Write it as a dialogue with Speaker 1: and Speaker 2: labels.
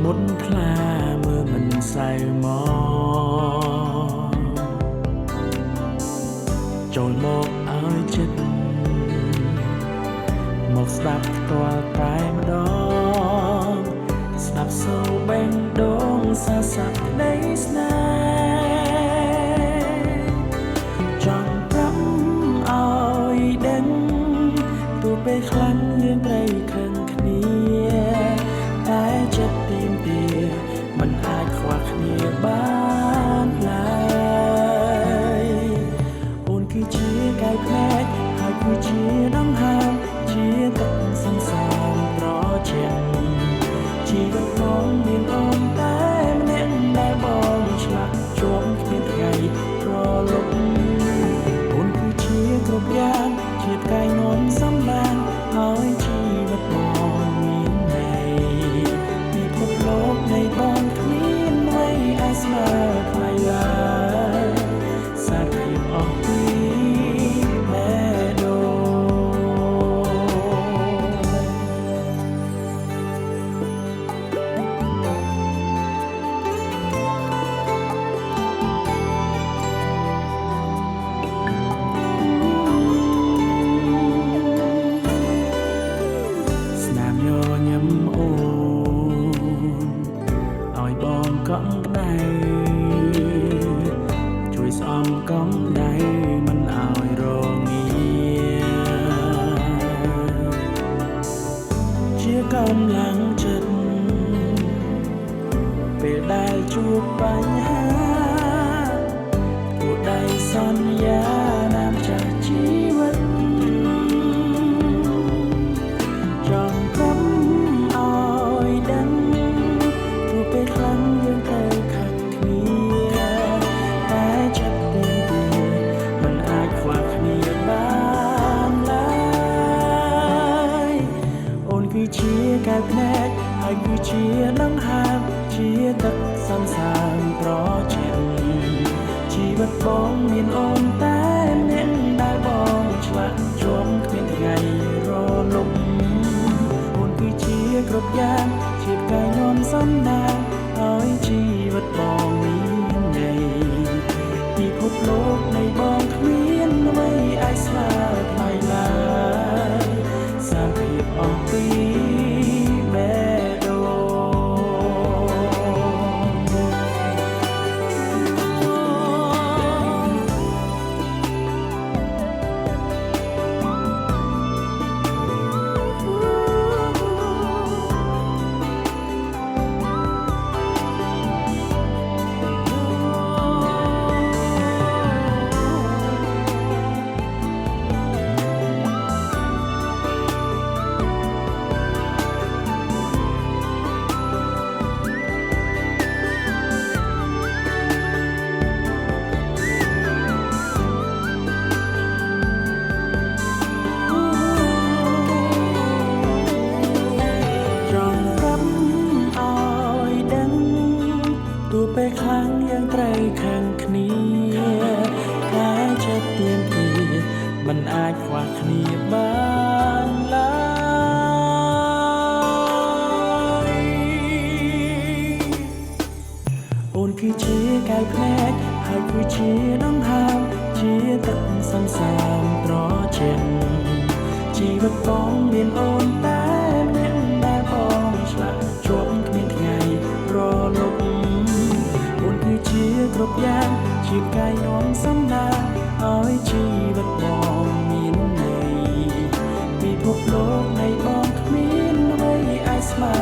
Speaker 1: មុតខ្លាមើលមិនសៅមកចូលមកឲ្យចិត្តមកស្ដាប់ផ្ទាល់តែម្ដងស្ដាប់សូរបេងដូងសាសាក់ក្ដីស្នេហ៍ចង់ប្រាប់ឲ្យដឹងទោះពេលខ្លាំងយើងត្រូវខឹងគ្នាតែចិត្តទីមទាមិនអាចខ្វះគ្នាបានឡើយអូនគឺជាកាយភ្នែកហើយគឺជាដង្ហើមជាទឹកសន្សាមត្រជាក់ជីវិតបងមានអូនតែម្នាក់ដែលបងឆ្លាក់ជាប់គ្មានថ្ងៃប្រលប់អូនគឺជាគ្រប់យ៉ាងជាកាយនំសំបានហើយជីវិតបងមានន័យពិភពលោកនៃបងគ្មានអ្វីអាចស្មើថ្លៃឡើយសាធិអស់ពីបេះដូងស្នាមញញឹមអូនឲ្យបងកក់ដៃជួយស្អំកំដៃមិនឲ្យរងាជាកម្លាំងចិត្តពេលដែលជួបបញ្ហាពួកដៃសន្យាណាមចាស់ជីវិតចង់ប្រាប់ឲ្យដឹងទោះពេលខ្លាំងយើងត្រូវខឹងគ្នាតែចិត្តទីទីមិនអាចខ្វះគ្នាបានឡើយអូនគឺជាកាយភ្នែកហើយគឺជាដង្ហើមជាទឹកសន្សាមត្រជាក់ជីវិតបងមានអូនតែម្នាក់ដែលបងឆ្លាក់ជាប់គ្មានថ្ងៃរលំអូនគឺជាគ្រប់យ៉ាងជាកាយនំសំណាងឲ្យជីវិតបងមានន័យពិភពលោកនៃបងគ្មានអ្វីអាចស្មើថ្លៃឡើយសាភាពអស់ពីបេះដូពេលខ្លាំងយើងត្រូវខាងគ្នាតែចិត្តទៀមទាមិនអាចខ្វះគ្នាបានឡើយអូនគឺជាកាយភ្នែកហើយគឺជាដង្ហើមជាទឹកសន្សាមត្រជាក់ជីវិតបងមានអូនតែម្នាក់ដែលបងឆ្លាក់ជាប់គ្មានថ្ងៃរលប់គឺជាគ្រប់យ៉ាងជាកាយនំសំណាងឲ្យជីវិតបងមានន័យពិភពលោកនៃបងគ្មានអ្វីអាចស្មើ